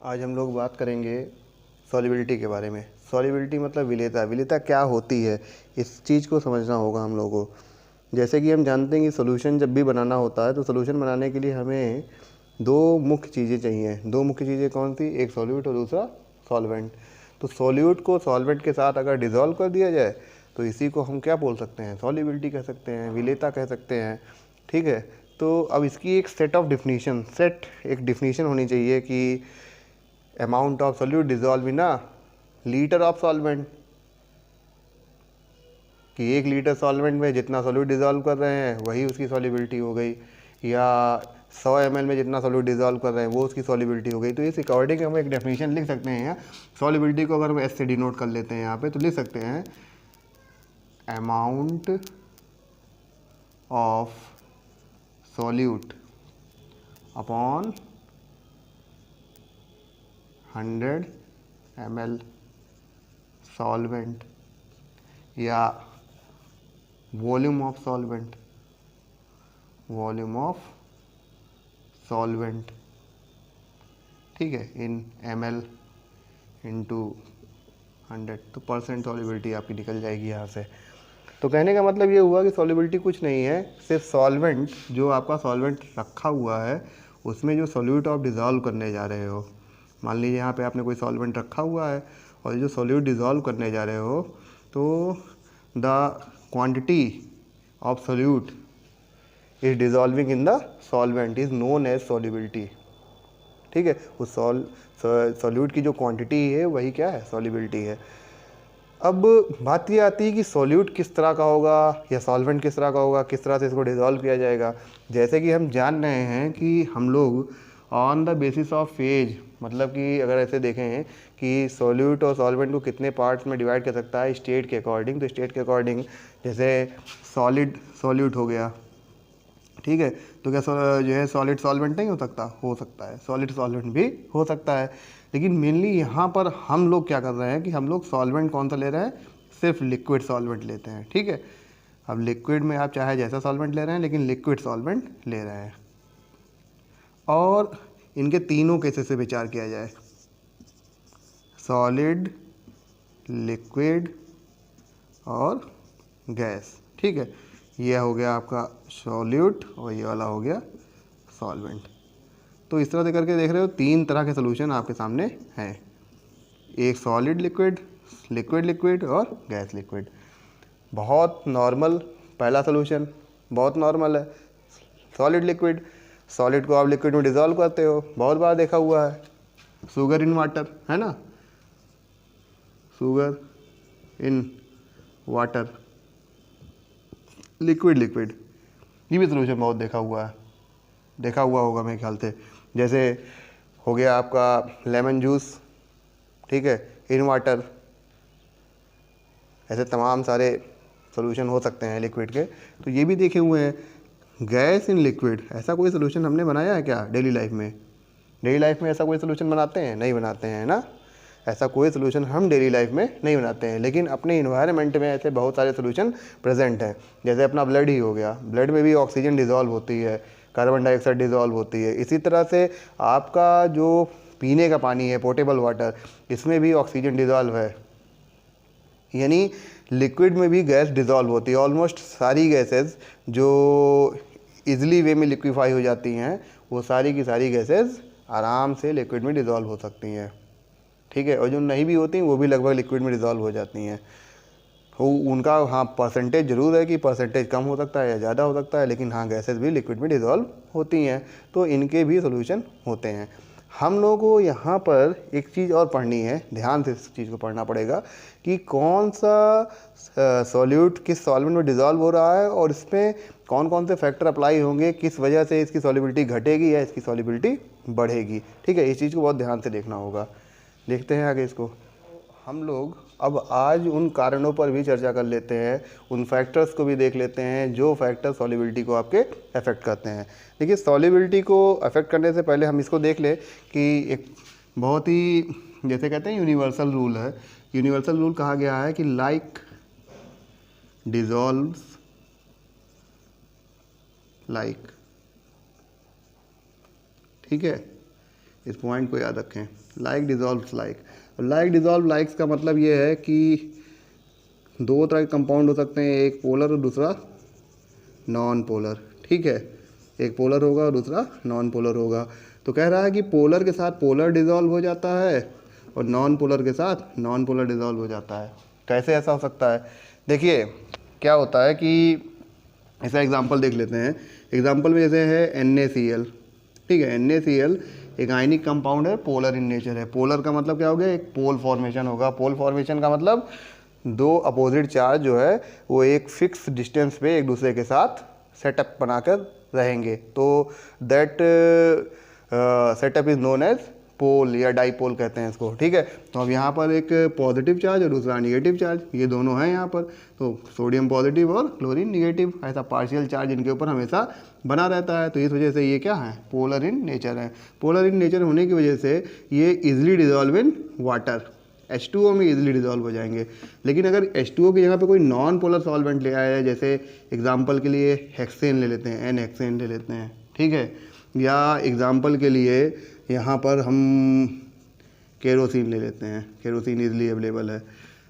आज हम लोग बात करेंगे सॉल्युबिलिटी के बारे में। सॉल्युबिलिटी मतलब विलेयता। विलेयता क्या होती है, इस चीज़ को समझना होगा हम लोगों को। जैसे कि हम जानते हैं कि सॉल्यूशन जब भी बनाना होता है तो सॉल्यूशन बनाने के लिए हमें दो मुख्य चीज़ें चाहिए। दो मुख्य चीज़ें कौन सी? एक सॉल्यूट और दूसरा सॉल्वेंट। तो सॉल्यूट को सॉल्वेंट के साथ अगर डिज़ोल्व कर दिया जाए तो इसी को हम क्या बोल सकते हैं? सॉल्युबिलिटी कह सकते हैं, विलेयता कह सकते हैं। ठीक है। तो अब इसकी एक एक डिफिनीशन होनी चाहिए कि amount of solute dissolve in a litre of solvent, कि 1 लीटर सॉल्वेंट में जितना सॉल्यूट डिजॉल्व कर रहे हैं वही उसकी सॉल्युबिलिटी हो गई, या 100 ml में जितना सॉल्यूट डिजॉल्व कर रहे हैं वो उसकी सॉल्युबिलिटी हो गई। तो इस अकॉर्डिंग हम एक डेफिनेशन लिख सकते हैं। यहाँ सॉल्युबिलिटी को अगर हम एस से डिनोट कर लेते हैं यहाँ पे, तो लिख सकते हैं amount of solute upon 100 ml solvent, या वॉल्यूम ऑफ सॉल्वेंट, ठीक है, इन ml इंटू 100। तो परसेंट सॉल्युबिलिटी आपकी निकल जाएगी यहाँ से। तो कहने का मतलब ये हुआ कि सॉल्युबिलिटी कुछ नहीं है, सिर्फ सॉल्वेंट, जो आपका सॉल्वेंट रखा हुआ है उसमें जो सॉल्यूट आप डिज़ोल्व करने जा रहे हो। मान लीजिए यहाँ पे आपने कोई सॉल्वेंट रखा हुआ है और ये जो सॉल्यूट डिज़ोल्व करने जा रहे हो, तो the quantity of solute is dissolving in the solvent is known as solubility. ठीक है। उस सॉल्यूट की जो क्वांटिटी है वही क्या है? सॉल्युबिलिटी है। अब बात ये आती है कि सॉल्यूट किस तरह का होगा या सॉल्वेंट किस तरह का होगा, किस तरह से इसको डिज़ोल्व किया जाएगा। जैसे कि हम जान रहे हैं कि हम लोग on the basis of phase, मतलब कि अगर ऐसे देखें कि सॉल्यूट और सॉल्वेंट को कितने पार्ट्स में डिवाइड कर सकता है स्टेट के अकॉर्डिंग, तो स्टेट के अकॉर्डिंग जैसे सॉल्यूट हो गया, ठीक है, तो क्या जो है सॉलिड सॉल्वेंट नहीं हो सकता है, सॉलिड सॉल्वेंट भी हो सकता है। लेकिन मेनली यहाँ पर हम लोग क्या कर रहे हैं कि हम लोग सॉल्वेंट कौन सा ले रहे हैं? सिर्फ लिक्विड सॉल्वेंट लेते हैं। ठीक है। अब लिक्विड में आप चाहे जैसा सॉल्वेंट ले रहे हैं, लेकिन लिक्विड सॉल्वेंट ले रहे हैं। और इनके तीनों केसेस से विचार किया जाए, सॉलिड, लिक्विड और गैस। ठीक है। ये हो गया आपका सॉल्यूट और ये वाला हो गया सॉल्वेंट। तो इस तरह से करके देख रहे हो, तीन तरह के सोल्यूशन आपके सामने हैं, एक सॉलिड लिक्विड, लिक्विड लिक्विड और गैस लिक्विड। बहुत नॉर्मल पहला सोल्यूशन, बहुत नॉर्मल है। सॉलिड लिक्विड, सॉलिड को आप लिक्विड में डिज़ोल्व करते हो, बहुत बार देखा हुआ है। शुगर इन वाटर, है ना, sugar in water, liquid liquid, ये भी सोल्यूशन बहुत देखा हुआ है, देखा हुआ होगा मेरे ख्याल से। जैसे हो गया आपका लेमन जूस, ठीक है, इन वाटर। ऐसे तमाम सारे सोल्यूशन हो सकते हैं लिक्विड के, तो ये भी देखे हुए हैं। गैस इन लिक्विड, ऐसा कोई सोल्यूशन हमने बनाया है क्या डेली लाइफ में? डेली लाइफ में ऐसा कोई सोल्यूशन बनाते हैं? नहीं बनाते हैं ना। ऐसा कोई सोल्यूशन हम डेली लाइफ में नहीं बनाते हैं, लेकिन अपने इन्वायरमेंट में ऐसे बहुत सारे सोल्यूशन प्रेजेंट हैं। जैसे अपना ब्लड ही हो गया, ब्लड में भी ऑक्सीजन डिज़ोल्व होती है, कार्बन डाइऑक्साइड डिज़ोल्व होती है। इसी तरह से आपका जो पीने का पानी है, पोर्टेबल वाटर, इसमें भी ऑक्सीजन डिज़ोल्व है। यानी लिक्विड में भी गैस डिज़ोल्व होती है। ऑलमोस्ट सारी गैसेस जो इजीली वे में लिक्विफाई हो जाती हैं, वो सारी की सारी गैसेस आराम से लिक्विड में डिज़ोल्व हो सकती हैं। ठीक है। और जो नहीं भी होती वो भी लगभग लिक्विड में डिज़ोल्व हो जाती हैं। वो उनका हाँ परसेंटेज ज़रूर है कि परसेंटेज कम हो सकता है या ज़्यादा हो सकता है, लेकिन हाँ गैसेस भी लिक्विड में डिज़ोल्व होती हैं, तो इनके भी सोल्यूशन होते हैं। हम लोगों को यहाँ पर एक चीज़ और पढ़नी है, ध्यान से इस चीज़ को पढ़ना पड़ेगा कि कौन सा सॉल्यूट किस सॉल्वेंट में डिज़ोल्व हो रहा है और इसमें कौन कौन से फैक्टर अप्लाई होंगे, किस वजह से इसकी सॉल्युबिलिटी घटेगी या इसकी सॉल्युबिलिटी बढ़ेगी। ठीक है। इस चीज़ को बहुत ध्यान से देखना होगा। देखते हैं आगे इसको। हम लोग अब आज उन कारणों पर भी चर्चा कर लेते हैं, उन फैक्टर्स को भी देख लेते हैं जो फैक्टर सॉल्युबिलिटी को आपके अफेक्ट करते हैं। देखिए, सॉल्युबिलिटी को अफेक्ट करने से पहले हम इसको देख लें कि एक बहुत ही, जैसे कहते हैं, यूनिवर्सल रूल है। यूनिवर्सल रूल कहा गया है कि लाइक डिज़ोल्व्स लाइक। ठीक है। इस पॉइंट को याद रखें, like dissolves like. Like dissolve likes का मतलब ये है कि दो तरह के कंपाउंड हो सकते हैं, एक पोलर और दूसरा नॉन पोलर, ठीक है। एक पोलर होगा और दूसरा नॉन पोलर होगा। तो कह रहा है कि पोलर के साथ पोलर डिजॉल्व हो जाता है और नॉन पोलर के साथ नॉन पोलर डिजॉल्व हो जाता है। कैसे ऐसा हो सकता है? देखिए क्या होता है कि ऐसा एग्जांपल देख लेते हैं। एग्जांपल में जैसे है NaCl, ठीक है। NaCl एक आयनिक कंपाउंड है, पोलर इन नेचर है। पोलर का मतलब क्या हो गया? एक पोल फॉर्मेशन होगा। पोल फॉर्मेशन का मतलब दो अपोजिट चार्ज जो है वो एक फिक्स डिस्टेंस पे एक दूसरे के साथ सेटअप बनाकर रहेंगे, तो that setup is known as pole या डाईपोल कहते हैं इसको, ठीक है। तो अब यहाँ पर एक पॉजिटिव चार्ज और दूसरा निगेटिव चार्ज, ये दोनों हैं यहाँ पर। तो सोडियम पॉजिटिव और क्लोरीन निगेटिव, ऐसा पार्शियल चार्ज इनके ऊपर हमेशा बना रहता है। तो इस वजह से ये क्या है? पोलर इन नेचर है। पोलर इन नेचर होने की वजह से ये easily dissolve in water, H2O में इजीली डिजॉल्व हो जाएंगे। लेकिन अगर H2O की जगह पे कोई नॉन पोलर सॉल्वेंट ले आया है, जैसे एग्जांपल के लिए हेक्सेन ले लेते हैं, N हेक्सेन ले लेते हैं, ठीक है, या एग्जांपल के लिए यहाँ पर हम केरोसिन ले लेते हैं, केरोसिन इजीली अवेलेबल है।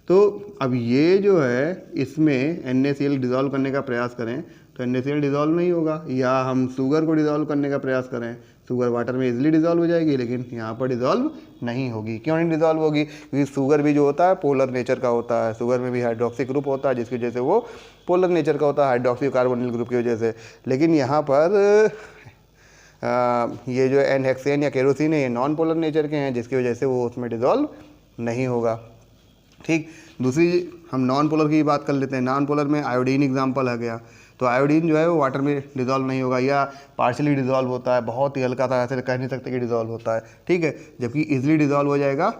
तो अब ये जो है इसमें NaCl डिज़ोल्व करने का प्रयास करें तो NaCl डिज़ोल्व नहीं होगा, या हम शुगर को डिज़ोल्व करने का प्रयास करें, शुगर वाटर में इजीली डिज़ोल्व हो जाएगी, लेकिन यहाँ पर डिज़ोल्व नहीं होगी। क्यों नहीं डिज़ोल्व होगी? क्योंकि शुगर भी जो होता है पोलर नेचर का होता है। शुगर में भी हाइड्रोक्सी ग्रुप होता है, जिसकी वजह से वो पोलर नेचर का होता है, हाइड्रोक्सी कार्बोनिल ग्रुप की वजह से। लेकिन यहाँ पर ये जो N हेक्सेन या केरोसिन है, ये नॉन पोलर नेचर के हैं, जिसकी वजह से वो उसमें डिज़ोल्व नहीं होगा, ठीक। दूसरी हम नॉन पोलर की बात कर लेते हैं। नॉन पोलर में आयोडीन एग्जांपल आ गया। तो आयोडीन जो है वो वाटर में डिज़ोल्व नहीं होगा, या पार्शली डिज़ोल्व होता है, बहुत ही हल्का था, ऐसे कह नहीं सकते कि डिज़ोल्व होता है, ठीक है। जबकि इजीली डिज़ोल्व हो जाएगा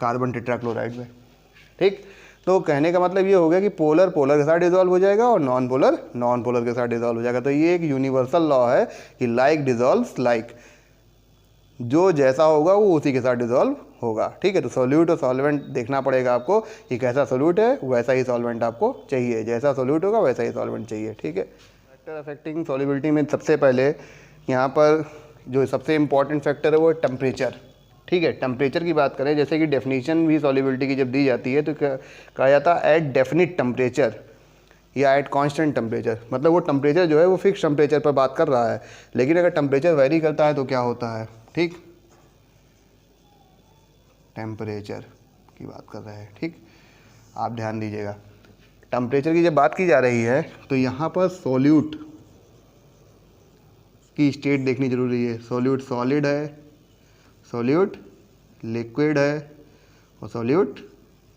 कार्बन टेट्राक्लोराइड में, ठीक। तो कहने का मतलब ये हो गया कि पोलर पोलर के साथ डिज़ोल्व हो जाएगा और नॉन पोलर के साथ डिज़ोल्व हो जाएगा। तो ये एक यूनिवर्सल लॉ है कि लाइक डिज़ोल्व्स लाइक, जो जैसा होगा वो उसी के साथ डिज़ोल्व होगा, ठीक है। तो सोल्यूट और सॉल्वेंट देखना पड़ेगा आपको कि कैसा सोल्यूट है वैसा ही सॉल्वेंट आपको चाहिए, जैसा सोल्यूट होगा वैसा ही सॉल्वेंट चाहिए, ठीक है। फैक्टर अफेक्टिंग सॉल्युबिलिटी में सबसे पहले यहाँ पर जो सबसे इंपॉर्टेंट फैक्टर है वो है टेम्परेचर, ठीक है। टेम्परेचर की बात करें, जैसे कि डेफिनेशन भी सॉल्युबिलिटी की जब दी जाती है तो कहा जाता है एट डेफिनिट टेम्परेचर या एट कांस्टेंट टेम्परेचर। मतलब वो टेम्परेचर जो है वो फिक्स टेम्परेचर पर बात कर रहा है, लेकिन अगर टेम्परेचर वेरी करता है तो क्या होता है, ठीक, टेम्परेचर की बात कर रहे हैं, ठीक। आप ध्यान दीजिएगा, टेम्परेचर की जब बात की जा रही है तो यहाँ पर सॉल्यूट की स्टेट देखनी जरूरी है। सॉल्यूट सॉलिड है, सॉल्यूट लिक्विड है और सॉल्यूट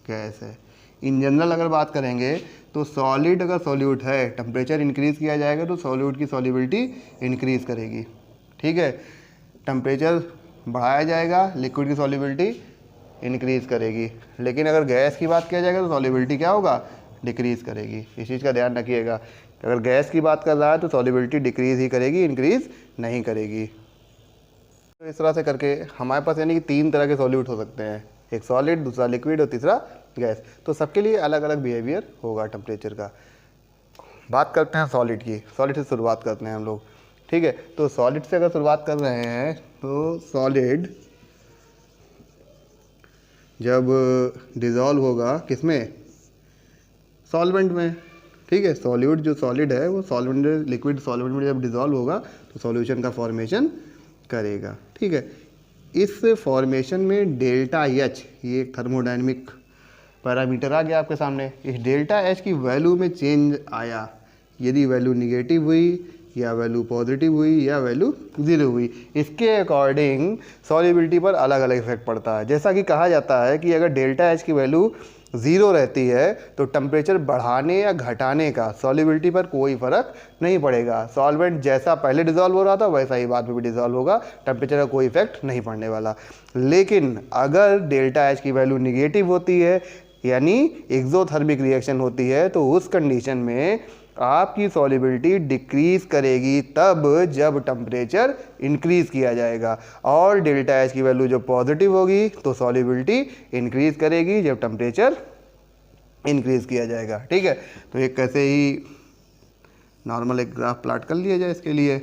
गैस है। इन जनरल अगर बात करेंगे तो सॉलिड अगर सॉल्यूट है, टेम्परेचर इंक्रीज़ किया जाएगा तो सॉल्यूट की सॉल्युबिलिटी इंक्रीज़ करेगी, ठीक है। टेम्परेचर बढ़ाया जाएगा, लिक्विड की सॉल्युबिलिटी इंक्रीज़ करेगी। लेकिन अगर गैस की बात किया जाएगा तो सॉल्युबिलिटी क्या होगा? डिक्रीज़ करेगी। इस चीज़ का ध्यान रखिएगा, अगर गैस की बात कर रहा है तो सॉल्युबिलिटी डिक्रीज़ ही करेगी, इंक्रीज़ नहीं करेगी। तो इस तरह से करके हमारे पास यानी कि तीन तरह के सॉल्यूट हो सकते हैं, एक सॉलिड, दूसरा लिक्विड और तीसरा गैस। तो सबके लिए अलग अलग बिहेवियर होगा टेम्परेचर का। बात करते हैं सॉलिड की, सॉलिड से शुरुआत करते हैं हम लोग, ठीक है। तो सॉलिड से अगर शुरुआत कर रहे हैं तो सॉलिड जब डिज़ोल्व होगा किसमें? सॉल्वेंट में, ठीक है। सॉल्यूट जो सॉलिड है वो सॉल्वेंट लिक्विड सॉल्वेंट में जब डिज़ोल्व होगा तो सॉल्यूशन का फॉर्मेशन करेगा, ठीक है। इस फॉर्मेशन में डेल्टा एच, ये एक थर्मोडायनेमिक पैरामीटर आ गया आपके सामने। इस डेल्टा एच की वैल्यू में चेंज आया, यदि वैल्यू निगेटिव हुई या वैल्यू पॉजिटिव हुई या वैल्यू ज़ीरो हुई, इसके अकॉर्डिंग सॉल्युबिलिटी पर अलग अलग इफेक्ट पड़ता है। जैसा कि कहा जाता है कि अगर डेल्टा एच की वैल्यू ज़ीरो रहती है तो टेम्परेचर बढ़ाने या घटाने का सॉल्युबिलिटी पर कोई फ़र्क नहीं पड़ेगा। सॉल्वेंट जैसा पहले डिज़ोल्व हो रहा था वैसा ही बाद में भी डिज़ोल्व होगा, टेम्परेचर का कोई इफेक्ट नहीं पड़ने वाला। लेकिन अगर डेल्टा एच की वैल्यू निगेटिव होती है यानी एक्सोथर्मिक रिएक्शन होती है तो उस कंडीशन में आपकी सॉल्युबिलिटी डिक्रीज़ करेगी तब जब टेम्परेचर इंक्रीज़ किया जाएगा, और डेल्टा एच की वैल्यू जब पॉजिटिव होगी तो सॉल्युबिलिटी इंक्रीज़ करेगी जब टेम्परेचर इंक्रीज़ किया जाएगा, ठीक है। तो एक कैसे ही नॉर्मल एक ग्राफ प्लाट कर लिया जाए इसके लिए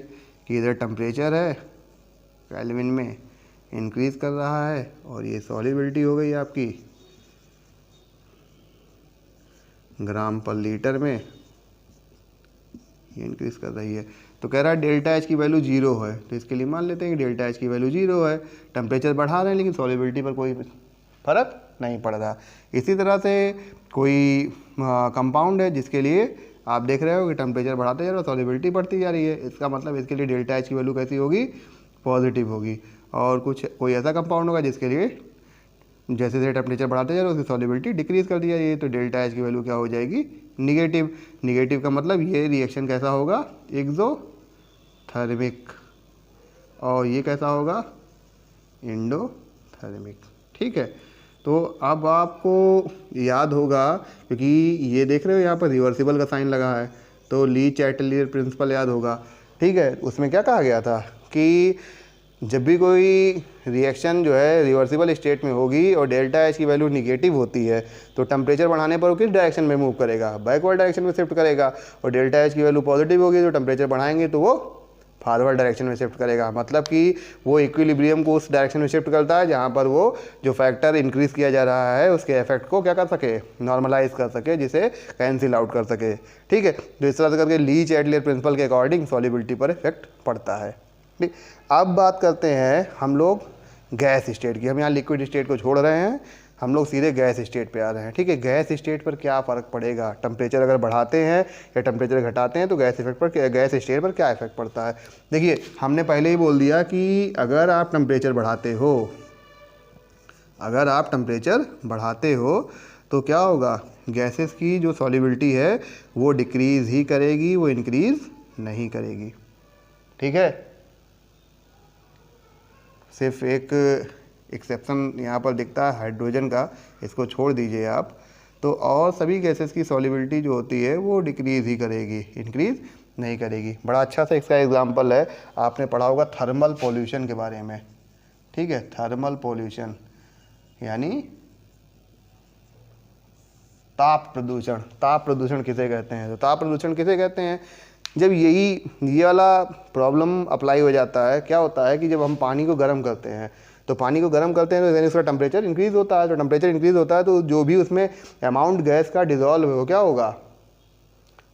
कि इधर टेम्परेचर है केल्विन में इंक्रीज़ कर रहा है, और ये सॉल्युबिलिटी हो गई आपकी ग्राम पर लीटर में, ये इंक्रीज़ कर रही है। तो कह रहा है डेल्टा एच की वैल्यू 0 है, तो इसके लिए मान लेते हैं कि डेल्टा एच की वैल्यू 0 है। टेम्परेचर बढ़ा रहे हैं लेकिन सॉल्युबिलिटी पर कोई फ़र्क नहीं पड़ रहा। इसी तरह से कोई कंपाउंड है जिसके लिए आप देख रहे हो कि टेम्परेचर बढ़ाते जा रहे हो, सॉल्युबिलिटी बढ़ती जा रही है, इसका मतलब इसके लिए डेल्टा एच की वैल्यू कैसी होगी, पॉजिटिव होगी। और कोई ऐसा कंपाउंड होगा जिसके लिए जैसे जैसे टेम्परेचर बढ़ाते जा रहे हो उसकी सॉल्युबिलिटी डिक्रीज़ कर दी जा रही है, तो डेल्टा एच की वैल्यू क्या हो जाएगी, निगेटिव। निगेटिव का मतलब ये रिएक्शन कैसा होगा, एक्सोथर्मिक, और ये कैसा होगा, एंडोथर्मिक। ठीक है, तो अब आपको याद होगा, क्योंकि ये देख रहे हो यहाँ पर रिवर्सिबल का साइन लगा है, तो ली चैटलियर प्रिंसिपल याद होगा। ठीक है, उसमें क्या कहा गया था कि जब भी कोई रिएक्शन जो है रिवर्सिबल स्टेट में होगी और डेल्टा एच की वैल्यू निगेटिव होती है, तो टेम्परेचर बढ़ाने पर वो किस डायरेक्शन में मूव करेगा, बैकवर्ड डायरेक्शन में शिफ्ट करेगा। और डेल्टा एच की वैल्यू पॉजिटिव होगी तो टेम्परेचर बढ़ाएंगे तो वो फॉरवर्ड डायरेक्शन में शिफ्ट करेगा। मतलब कि वो इक्विलिब्रियम को उस डायरेक्शन में शिफ्ट करता है जहाँ पर वो जो फैक्टर इंक्रीज़ किया जा रहा है उसके इफेक्ट को क्या कर सके, नॉर्मलाइज कर सके, जिसे कैंसिल आउट कर सके। ठीक है, तो इस तरह से करके ली चैटलियर प्रिंसिपल के अकॉर्डिंग सॉल्युबिलिटी पर इफेक्ट पड़ता है। ठीक, अब बात करते हैं हम लोग गैस स्टेट की। हम यहाँ लिक्विड स्टेट को छोड़ रहे हैं, हम लोग सीधे गैस स्टेट पे आ रहे हैं। ठीक है, गैस स्टेट पर क्या फ़र्क पड़ेगा, टेम्परेचर अगर बढ़ाते हैं या टेम्परेचर घटाते हैं तो गैस स्टेट पर क्या इफेक्ट पड़ता है। देखिए, हमने पहले ही बोल दिया कि अगर आप टेम्परेचर बढ़ाते हो तो क्या होगा, गैसेस की जो सॉल्युबिलिटी है वो डिक्रीज़ ही करेगी, वो इंक्रीज़ नहीं करेगी। ठीक है, सिर्फ एक एक्सेप्शन यहाँ पर दिखता है हाइड्रोजन का, इसको छोड़ दीजिए आप, तो और सभी गैसेस की सॉल्युबिलिटी जो होती है वो डिक्रीज़ ही करेगी, इंक्रीज़ नहीं करेगी। बड़ा अच्छा सा इसका एग्जांपल है, आपने पढ़ा होगा थर्मल पॉल्यूशन के बारे में। ठीक है, थर्मल पॉल्यूशन यानी ताप प्रदूषण। ताप प्रदूषण किसे कहते हैं, तो ताप प्रदूषण किसे कहते हैं, जब ये वाला प्रॉब्लम अप्लाई हो जाता है, क्या होता है कि जब हम पानी को गर्म करते हैं तो यानी उसका टेम्परेचर इंक्रीज़ होता है। तो टेम्परेचर इंक्रीज़ होता है तो जो भी उसमें अमाउंट गैस का डिज़ोल्व है वो क्या होगा,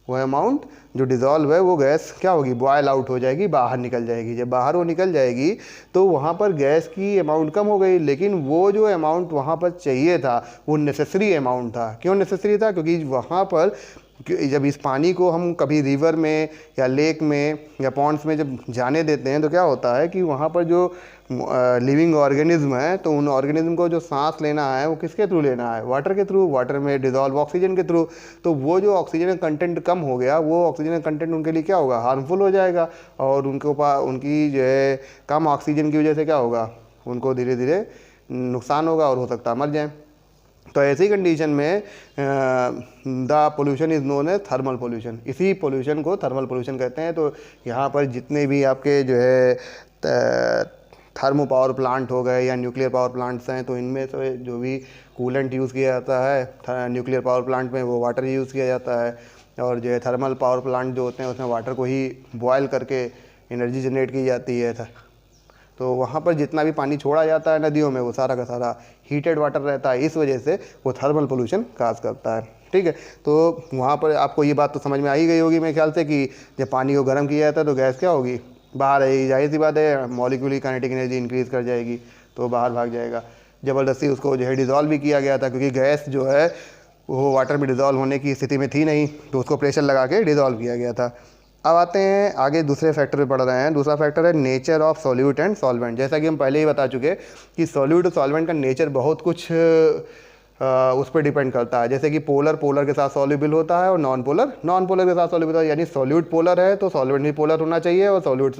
वो अमाउंट जो डिज़ोल्व है वो गैस क्या होगी, बॉयल आउट हो जाएगी, बाहर निकल जाएगी। जब बाहर वो निकल जाएगी तो वहाँ पर गैस की अमाउंट कम हो गई, लेकिन वो जो अमाउंट वहाँ पर चाहिए था वो नेसेसरी अमाउंट था। क्यों नेसेसरी था, क्योंकि वहाँ पर जब इस पानी को हम कभी रिवर में या लेक में या पॉन्ड्स में जब जाने देते हैं तो क्या होता है कि वहाँ पर जो लिविंग ऑर्गेनिज्म है, तो उन ऑर्गेनिज्म को जो सांस लेना है वो किसके थ्रू लेना है, वाटर के थ्रू, वाटर में डिज़ोल्व ऑक्सीजन के थ्रू। तो वो जो ऑक्सीजन का कंटेंट कम हो गया, वो ऑक्सीजन का कंटेंट उनके लिए क्या होगा, हार्मफुल हो जाएगा, और उनकी जो है कम ऑक्सीजन की वजह से क्या होगा, उनको धीरे धीरे नुकसान होगा और हो सकता है मर जाए। तो ऐसी कंडीशन में the pollution is known as thermal pollution. इसी पोल्यूशन को थर्मल पोल्यूशन कहते हैं। तो यहाँ पर जितने भी आपके जो है थर्मो पावर प्लांट हो गए या न्यूक्लियर पावर प्लांट्स हैं, तो इनमें से जो भी कूलेंट यूज़ किया जाता है न्यूक्लियर पावर प्लांट में, वो वाटर यूज़ किया जाता है। और जो है थर्मल पावर प्लांट जो होते हैं उसमें वाटर को ही बॉयल करके एनर्जी जनरेट की जाती है। तो वहाँ पर जितना भी पानी छोड़ा जाता है नदियों में वो सारा का सारा हीटेड वाटर रहता है, इस वजह से वो थर्मल पोल्यूशन काज करता है। ठीक है, तो वहाँ पर आपको ये बात तो समझ में आ ही गई होगी मेरे ख्याल से कि जब पानी को गर्म किया जाता है तो गैस क्या होगी, बाहर आएगी। जाहिर सी बात है, मॉलिक्यूलर काइनेटिक एनर्जी इंक्रीज़ कर जाएगी तो बाहर भाग जाएगा। ज़बरदस्ती उसको जो है डिज़ोल्व भी किया गया था, क्योंकि गैस जो है वो वाटर में डिज़ोल्व होने की स्थिति में थी नहीं, तो उसको प्रेशर लगा के डिज़ोल्व किया गया था। अब आते हैं आगे दूसरे फैक्टर पे पढ़ रहे हैं। दूसरा फैक्टर है nature of solute and solvent. जैसा कि हम पहले ही बता चुके कि सॉल्यूट और सॉल्वेंट का नेचर बहुत कुछ उस पर डिपेंड करता है। जैसे कि पोलर के साथ सॉल्युबल होता है और नॉन पोलर के साथ सॉल्युबल होता है। यानी सॉल्यूट पोलर है तो सॉल्वेंट भी पोलर होना चाहिए, और सॉल्यूट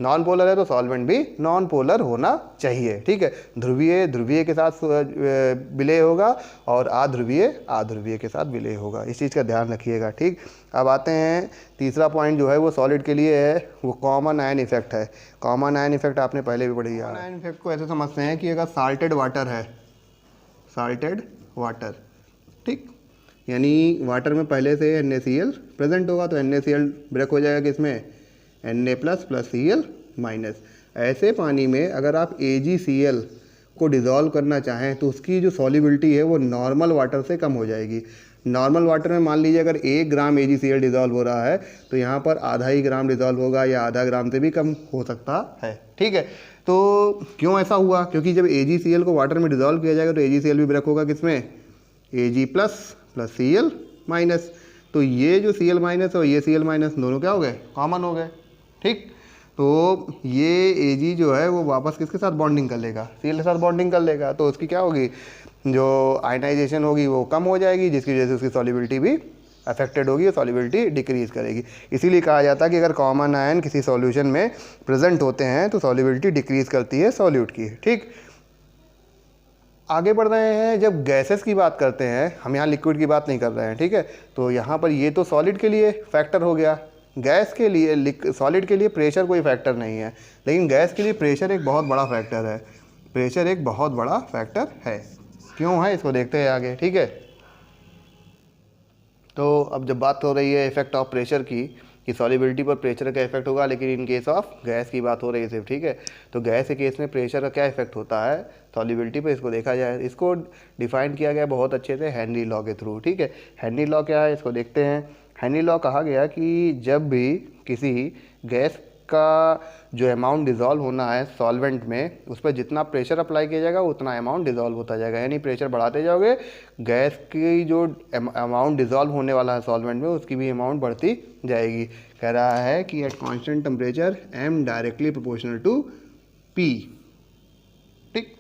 नॉन पोलर है तो सॉल्वेंट भी नॉन पोलर होना चाहिए। ठीक है, ध्रुवीय के साथ विलय होगा और अध्रुवीय के साथ विलय होगा। इस चीज़ का ध्यान रखिएगा। ठीक, अब आते हैं तीसरा पॉइंट जो है वो सॉलिड के लिए है, वो कॉमन आयन इफेक्ट है। कॉमन आयन इफेक्ट आपने पहले भी पढ़ी है। कॉमन आयन इफेक्ट को ऐसे समझते हैं कि अगर साल्टेड वाटर है, साल्टेड वाटर, ठीक, यानी वाटर में पहले से NaCl प्रेजेंट होगा तो NaCl ब्रेक हो जाएगा किसमें, Na+ + Cl-। ऐसे पानी में अगर आप AgCl को डिज़ोल्व करना चाहें तो उसकी जो सॉल्युबिलिटी है वो नॉर्मल वाटर से कम हो जाएगी। नॉर्मल वाटर में मान लीजिए अगर 1 ग्राम AgCl डिज़ोल्व हो रहा है तो यहाँ पर आधा ही ग्राम डिज़ोल्व होगा या आधा ग्राम से भी कम हो सकता है। ठीक है, तो क्यों ऐसा हुआ? क्योंकि जब AgCl को वाटर में डिज़ोल्व किया जाएगा तो AgCl भी ब्रेक होगा किसमें? Ag plus Cl minus. तो ये जो Cl माइनस और ये Cl माइनस दोनों क्या हो गए? कॉमन हो गए। ठीक, तो ये Ag जो है वो वापस किसके साथ बॉन्डिंग कर लेगा? Cl के साथ बॉन्डिंग कर लेगा, तो उसकी क्या होगी? जो आयनाइजेशन होगी वो कम हो जाएगी, जिसकी वजह से उसकी सॉल्युबिलिटी भी अफेक्टेड होगी और सॉल्युबिलिटी डिक्रीज करेगी। इसीलिए कहा जाता है कि अगर कॉमन आयन किसी सॉल्यूशन में प्रेजेंट होते हैं तो सॉल्युबिलिटी डिक्रीज करती है सॉल्यूट की। ठीक, आगे बढ़ रहे हैं। जब गैसेस की बात करते हैं, हम यहाँ लिक्विड की बात नहीं कर रहे हैं। ठीक है, तो यहाँ पर ये तो सॉलिड के लिए फैक्टर हो गया, गैस के लिए, सॉलिड के लिए प्रेशर कोई फैक्टर नहीं है, लेकिन गैस के लिए प्रेशर एक बहुत बड़ा फैक्टर है। प्रेशर एक बहुत बड़ा फैक्टर है। क्यों है इसको देखते हैं आगे। ठीक है, तो अब जब बात हो रही है इफेक्ट ऑफ प्रेशर की, कि सॉल्युबिलिटी पर प्रेशर का इफेक्ट होगा, लेकिन इन केस ऑफ गैस की बात हो रही है सिर्फ। ठीक है, तो गैस के केस में प्रेशर का क्या इफेक्ट होता है सॉल्युबिलिटी पर, इसको देखा जाए। इसको डिफाइन किया गया बहुत अच्छे से हेनरी लॉ के थ्रू। ठीक है, हेनरी लॉ क्या है इसको देखते हैं। हेनरी लॉ कहा गया कि जब भी किसी गैस का जो अमाउंट डिज़ोल्व होना है सॉल्वेंट में, उस पर जितना प्रेशर अप्लाई किया जाएगा उतना अमाउंट डिज़ोल्व होता जाएगा। यानी प्रेशर बढ़ाते जाओगे, गैस की जो अमाउंट डिज़ोल्व होने वाला है सॉल्वेंट में उसकी भी अमाउंट बढ़ती जाएगी। कह रहा है कि at constant temperature M directly proportional to P। ठीक,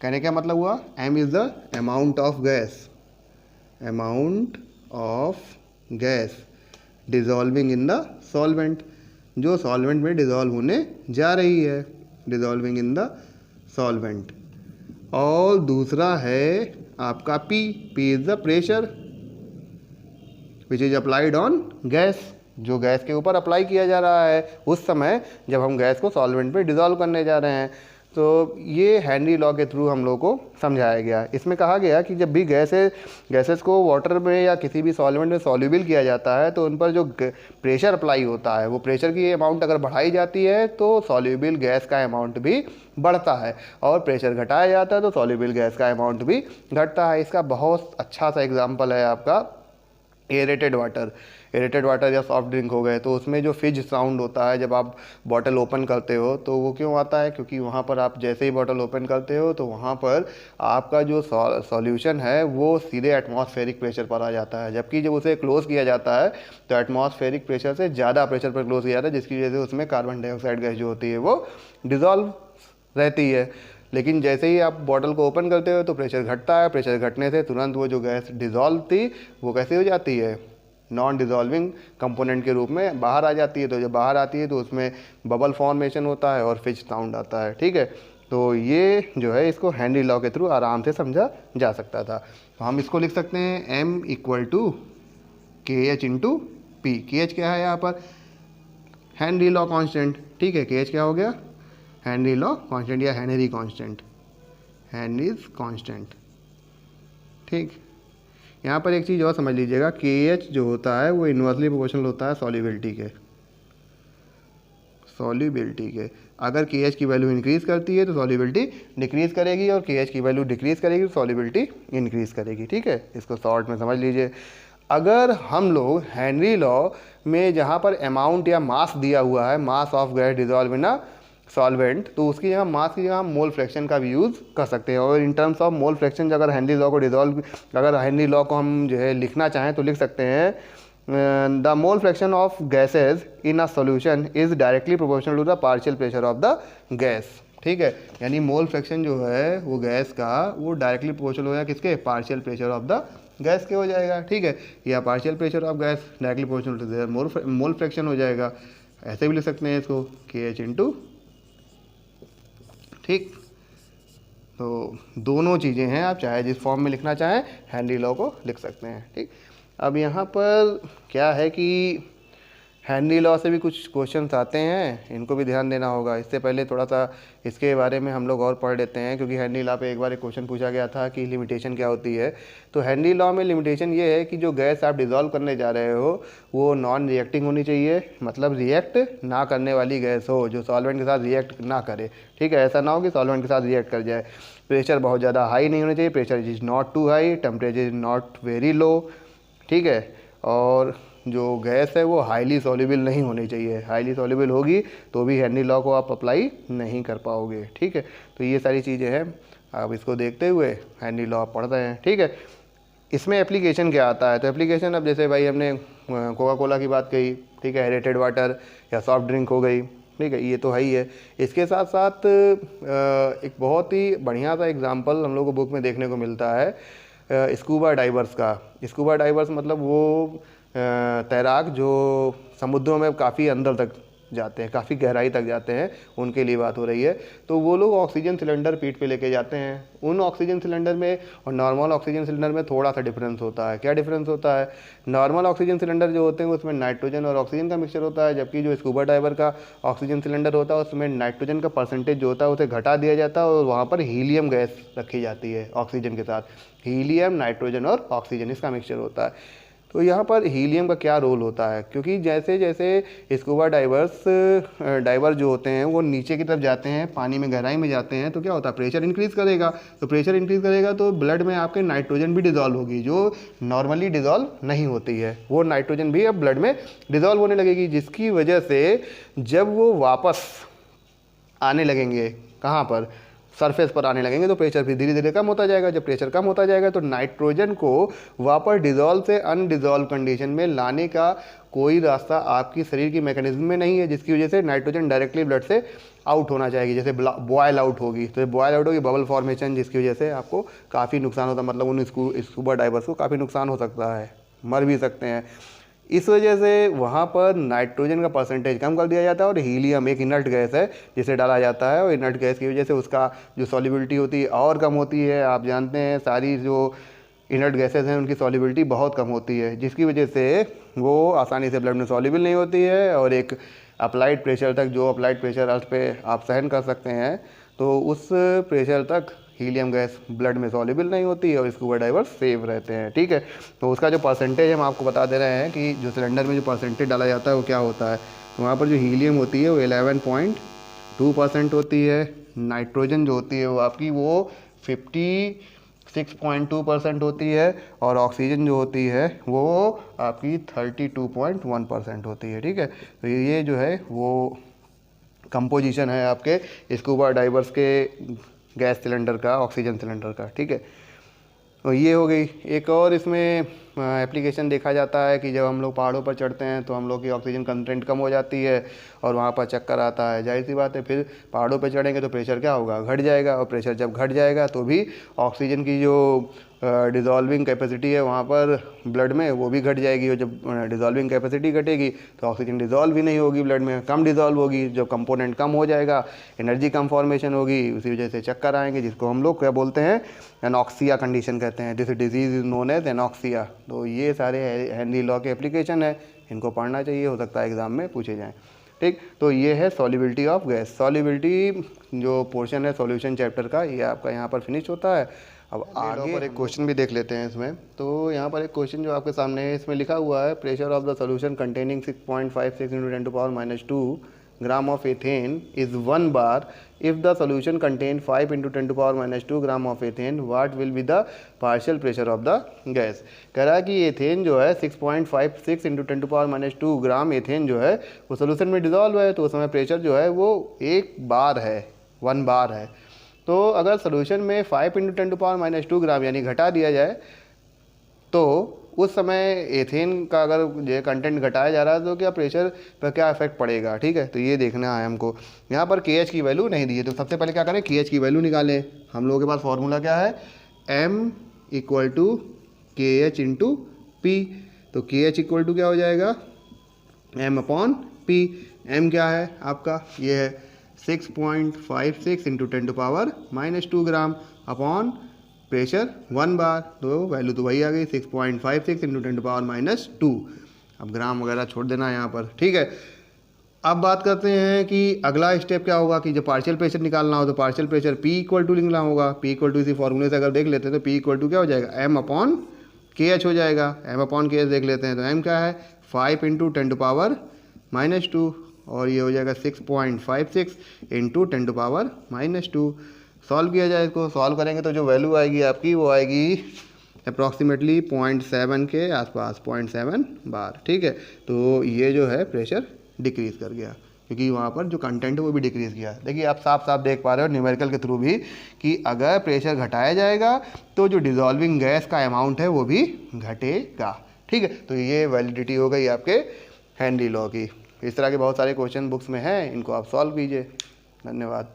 कहने का मतलब हुआ M is the amount of gas, amount of gas dissolving in the solvent, जो सॉल्वेंट में डिज़ोल्व होने जा रही है, डिज़ोल्विंग इन द सॉल्वेंट। और दूसरा है आपका P is the pressure which is applied on gas, जो गैस के ऊपर अप्लाई किया जा रहा है उस समय जब हम गैस को सॉल्वेंट में डिज़ोल्व करने जा रहे हैं। तो ये हेनरी लॉ के थ्रू हम लोग को समझाया गया। इसमें कहा गया कि जब भी गैसेस को वाटर में या किसी भी सॉल्वेंट में सॉल्युबल किया जाता है तो उन पर जो प्रेशर अप्लाई होता है वो प्रेशर की अमाउंट अगर बढ़ाई जाती है तो सॉल्युबल गैस का अमाउंट भी बढ़ता है, और प्रेशर घटाया जाता है तो सॉल्युबल गैस का अमाउंट भी घटता है। इसका बहुत अच्छा सा एग्जाम्पल है आपका एरेटेड वाटर या सॉफ्ट ड्रिंक हो गए। तो उसमें जो फिज साउंड होता है जब आप बॉटल ओपन करते हो तो वो क्यों आता है? क्योंकि वहाँ पर आप जैसे ही बॉटल ओपन करते हो तो वहाँ पर आपका जो सॉल्यूशन है वो सीधे एटमॉस्फेरिक प्रेशर पर आ जाता है, जबकि जब उसे क्लोज़ किया जाता है तो एटमॉस्फेरिक प्रेशर से ज़्यादा प्रेशर पर क्लोज़ किया जाता है, जिसकी वजह से उसमें कार्बन डाइऑक्साइड गैस जो होती है वो डिज़ोल्व रहती है। लेकिन जैसे ही आप बॉटल को ओपन करते हो तो प्रेशर घटता है, प्रेशर घटने से तुरंत वो जो गैस डिज़ोल्व थी वो कैसे हो जाती है? नॉन डिज़ोल्विंग कंपोनेंट के रूप में बाहर आ जाती है। तो जब बाहर आती है तो उसमें बबल फॉर्मेशन होता है और फिज साउंड आता है। ठीक है, तो ये जो है इसको हेनरी लॉ के थ्रू आराम से समझा जा सकता था। तो हम इसको लिख सकते हैं M = KH × P। KH क्या है यहाँ पर? Henry law constant. ठीक है, KH क्या हो गया? हेनरी लॉ कांस्टेंट या हेनरी कांस्टेंट, हेनरीज कांस्टेंट। ठीक, यहाँ पर एक चीज़ और समझ लीजिएगा, KH जो होता है वो इन्वर्सली प्रोपोर्शनल होता है सॉल्युबिलिटी के। अगर KH की वैल्यू इंक्रीज़ करती है तो सॉल्युबिलिटी डिक्रीज़ करेगी, और KH की वैल्यू डिक्रीज़ करेगी तो सॉल्युबिलिटी इंक्रीज़ करेगी। ठीक है, इसको शॉर्ट में समझ लीजिए। अगर हम लोग हेनरी लॉ में जहाँ पर अमाउंट या मास दिया हुआ है, mass of gas dissolve in a solvent, तो उसकी जगह मास की जगह हम मोल फ्रैक्शन का भी यूज़ कर सकते हैं। और in terms of mole fraction अगर हेनरी लॉ को हम जो है लिखना चाहें तो लिख सकते हैं the mole fraction of gases in a solution is directly proportional to the partial pressure of the gas. ठीक है, यानी मोल फ्रैक्शन जो है वो गैस का वो डायरेक्टली प्रोपोर्शनल हो जाएगा किसके? Partial pressure of the gas के हो जाएगा। ठीक है, या partial pressure of gas directly proportional to the mole fraction हो जाएगा। ऐसे भी लिख सकते हैं इसको KH × ठीक, तो दोनों चीज़ें हैं, आप चाहे जिस फॉर्म में लिखना चाहें हेनरी लॉ को लिख सकते हैं। ठीक, अब यहाँ पर क्या है कि हेनरी लॉ से भी कुछ क्वेश्चंस आते हैं, इनको भी ध्यान देना होगा। इससे पहले थोड़ा सा इसके बारे में हम लोग और पढ़ लेते हैं, क्योंकि हेनरी लॉ पे एक बार एक क्वेश्चन पूछा गया था कि लिमिटेशन क्या होती है। तो हेनरी लॉ में लिमिटेशन ये है कि जो गैस आप डिज़ोल्व करने जा रहे हो वो नॉन रिएक्टिंग होनी चाहिए, मतलब रिएक्ट ना करने वाली गैस हो, जो सॉल्वेंट के साथ रिएक्ट ना करे। ठीक है, ऐसा ना हो कि सॉल्वेंट के साथ रिएक्ट कर जाए। प्रेशर बहुत ज़्यादा हाई नहीं होना चाहिए, pressure is not too high, temperature is not very low. ठीक है, और जो गैस है वो हाईली सॉल्युबल नहीं होनी चाहिए। हाईली सॉल्युबल होगी तो भी हेनरी लॉ को आप अप्लाई नहीं कर पाओगे। ठीक है, तो ये सारी चीज़ें हैं, आप इसको देखते हुए हेनरी लॉ पढ़ रहे हैं। ठीक है, इसमें एप्लीकेशन क्या आता है? तो एप्लीकेशन, अब जैसे भाई हमने कोका कोला की बात कही, ठीक है, एरेटेड वाटर या सॉफ्ट ड्रिंक हो गई, ठीक है, ये तो है ही है। इसके साथ साथ एक बहुत ही बढ़िया सा एग्जांपल हम लोग को बुक में देखने को मिलता है स्कूबा डाइवर्स का। स्कूबा डाइवर्स मतलब वो तैराक जो समुद्रों में काफ़ी अंदर तक जाते हैं, काफ़ी गहराई तक जाते हैं, उनके लिए बात हो रही है। तो वो लोग ऑक्सीजन सिलेंडर पीठ पे लेके जाते हैं। उन ऑक्सीजन सिलेंडर में और नॉर्मल ऑक्सीजन सिलेंडर में थोड़ा सा डिफरेंस होता है। क्या डिफरेंस होता है? नॉर्मल ऑक्सीजन सिलेंडर जो होते हैं उसमें नाइट्रोजन और ऑक्सीजन का मिक्सचर होता है, जबकि जो स्कूबा डाइवर का ऑक्सीजन सिलेंडर होता है उसमें नाइट्रोजन का परसेंटेज जो होता है उसे घटा दिया जाता है और वहाँ पर हीलियम गैस रखी जाती है ऑक्सीजन के साथ। हीलियम, नाइट्रोजन और ऑक्सीजन इसका मिक्सचर होता है। तो यहाँ पर हीलियम का क्या रोल होता है? क्योंकि जैसे जैसे स्कूबा डाइवर जो होते हैं वो नीचे की तरफ जाते हैं, पानी में गहराई में जाते हैं, तो क्या होता है? प्रेशर इंक्रीज़ करेगा। तो प्रेशर इंक्रीज़ करेगा तो ब्लड में आपके नाइट्रोजन भी डिज़ोल्व होगी, जो नॉर्मली डिज़ोल्व नहीं होती है। वो नाइट्रोजन भी अब ब्लड में डिज़ोल्व होने लगेगी, जिसकी वजह से जब वो वापस आने लगेंगे, कहाँ पर? सरफेस पर आने लगेंगे, तो प्रेशर भी धीरे धीरे कम होता जाएगा। जब प्रेशर कम होता जाएगा तो नाइट्रोजन को वापस डिज़ोल्व से अनडिज़ोल्व कंडीशन में लाने का कोई रास्ता आपकी शरीर की मैकेनिज्म में नहीं है, जिसकी वजह से नाइट्रोजन डायरेक्टली ब्लड से आउट होना चाहिए। जैसे बॉयल आउट होगी, तो बॉयल आउट होगी बबल फॉर्मेशन, जिसकी वजह से आपको काफ़ी नुकसान होता है, मतलब उन स्कूबा डाइवर्स को काफ़ी नुकसान हो सकता है, मर भी सकते हैं। इस वजह से वहाँ पर नाइट्रोजन का परसेंटेज कम कर दिया जाता है और हीलियम एक इनर्ट गैस है जिसे डाला जाता है, और इनर्ट गैस की वजह से उसका जो सॉल्युबिलिटी होती है और कम होती है। आप जानते हैं सारी जो इनर्ट गैसेस हैं उनकी सॉल्युबिलिटी बहुत कम होती है, जिसकी वजह से वो आसानी से ब्लड में सॉल्युबल नहीं होती है, और एक अप्लाइड प्रेशर तक, जो अप्लाइड प्रेशर अर्थ पे आप सहन कर सकते हैं, तो उस प्रेशर तक हीलियम गैस ब्लड में सॉल्युबल नहीं होती है और स्कूबा डाइवर्स सेफ रहते हैं। ठीक है, तो उसका जो परसेंटेज हम आपको बता दे रहे हैं कि जो सिलेंडर में जो परसेंटेज डाला जाता है वो क्या होता है। तो वहाँ पर जो हीलियम होती है वो 11.2% होती है, नाइट्रोजन जो होती है वो आपकी वो 56.2% होती है, और ऑक्सीजन जो होती है वो आपकी 32.1% होती है। ठीक है, तो ये जो है वो कंपोजिशन है आपके स्कूबा डाइवर्स के गैस सिलेंडर का, ऑक्सीजन सिलेंडर का। ठीक है, तो ये हो गई। एक और इसमें एप्लीकेशन देखा जाता है कि जब हम लोग पहाड़ों पर चढ़ते हैं तो हम लोग की ऑक्सीजन कंटेंट कम हो जाती है और वहाँ पर चक्कर आता है। जाहिर सी बात है, फिर पहाड़ों पर चढ़ेंगे तो प्रेशर क्या होगा? घट जाएगा, और प्रेशर जब घट जाएगा तो भी ऑक्सीजन की जो डिज़ोल्विंग कैपेसिटी है वहाँ पर ब्लड में वो भी घट जाएगी, और जब डिज़ोल्विंग कैपेसिटी घटेगी तो ऑक्सीजन डिज़ोल्व ही नहीं होगी ब्लड में, कम डिज़ोल्व होगी। जब कंपोनेंट कम हो जाएगा, एनर्जी कम फॉर्मेशन होगी, उसी वजह से चक्कर आएंगे, जिसको हम लोग क्या बोलते हैं? एनॉक्सिया कंडीशन कहते हैं। This disease is known as anoxia. तो ये सारे हेनरी लॉ के एप्लीकेशन है, इनको पढ़ना चाहिए, हो सकता है एग्जाम में पूछे जाएँ। ठीक, तो ये है सॉल्युबिलिटी ऑफ गैस। सॉल्युबिलिटी जो पोर्शन है सॉल्यूशन चैप्टर का, ये आपका यहाँ पर फिनिश होता है। अब आगे पर एक क्वेश्चन भी देख लेते हैं इसमें। तो यहाँ पर एक क्वेश्चन जो आपके सामने है, इसमें लिखा हुआ है pressure of the solution containing 6.56 × 10⁻² gram of ethane is 1 bar if the solution contain 5 × 10⁻² gram of ethane, what will be the partial pressure of the gas. कह रहा है कि एथेन जो है 6.56 × 10⁻² ग्राम एथेन जो है वो सोल्यूशन में डिज़ोल्व है, तो उस समय प्रेशर जो है वो 1 बार है, 1 बार है। तो अगर सोल्यूशन में 5 × 10⁻² ग्राम यानी घटा दिया जाए, तो उस समय एथेन का अगर जो कंटेंट घटाया जा रहा है तो क्या प्रेशर पर क्या इफेक्ट पड़ेगा। ठीक है, तो ये देखना है हमको। यहाँ पर KH की वैल्यू नहीं दी है, तो सबसे पहले क्या करें? KH की वैल्यू निकालें। हम लोगों के पास फॉर्मूला क्या है? M = KH × P। तो KH इक्वल टू क्या हो जाएगा? M/P। M क्या है आपका? ये है 6.56 × 10⁻² ग्राम अपॉन प्रेशर 1 बार। तो वैल्यू तो वही आ गई, 6.56 × 10⁻²। अब ग्राम वगैरह छोड़ देना यहाँ पर, ठीक है। अब बात करते हैं कि अगला स्टेप क्या होगा कि जब पार्शियल प्रेशर निकालना हो तो partial pressure P equal to लिखना होगा। P इक्वल टू इसी फॉर्मूले से अगर देख लेते हैं तो P इक्वल टू क्या हो जाएगा, M अपॉन KH हो जाएगा। M अपॉन KH देख लेते हैं तो M क्या है 5 इंटू 10⁻⁻2 और ये हो जाएगा 6.56 इंटू 10⁻⁻2। सॉल्व किया जाए इसको, सॉल्व करेंगे तो जो वैल्यू आएगी आपकी वो आएगी अप्रॉक्सीमेटली 0.7 के आसपास, 0.7 बार, ठीक है। तो ये जो है प्रेशर डिक्रीज़ कर गया क्योंकि वहाँ पर जो कंटेंट है वो भी डिक्रीज़ किया। देखिए आप साफ साफ देख पा रहे हो न्यूमेरिकल के थ्रू भी कि अगर प्रेशर घटाया जाएगा तो जो डिज़ोल्विंग गैस का अमाउंट है वो भी घटेगा, ठीक है। तो ये वैलिडिटी हो गई आपके हेनरी लॉ की। इस तरह के बहुत सारे क्वेश्चन बुक्स में हैं, इनको आप सॉल्व कीजिए। धन्यवाद।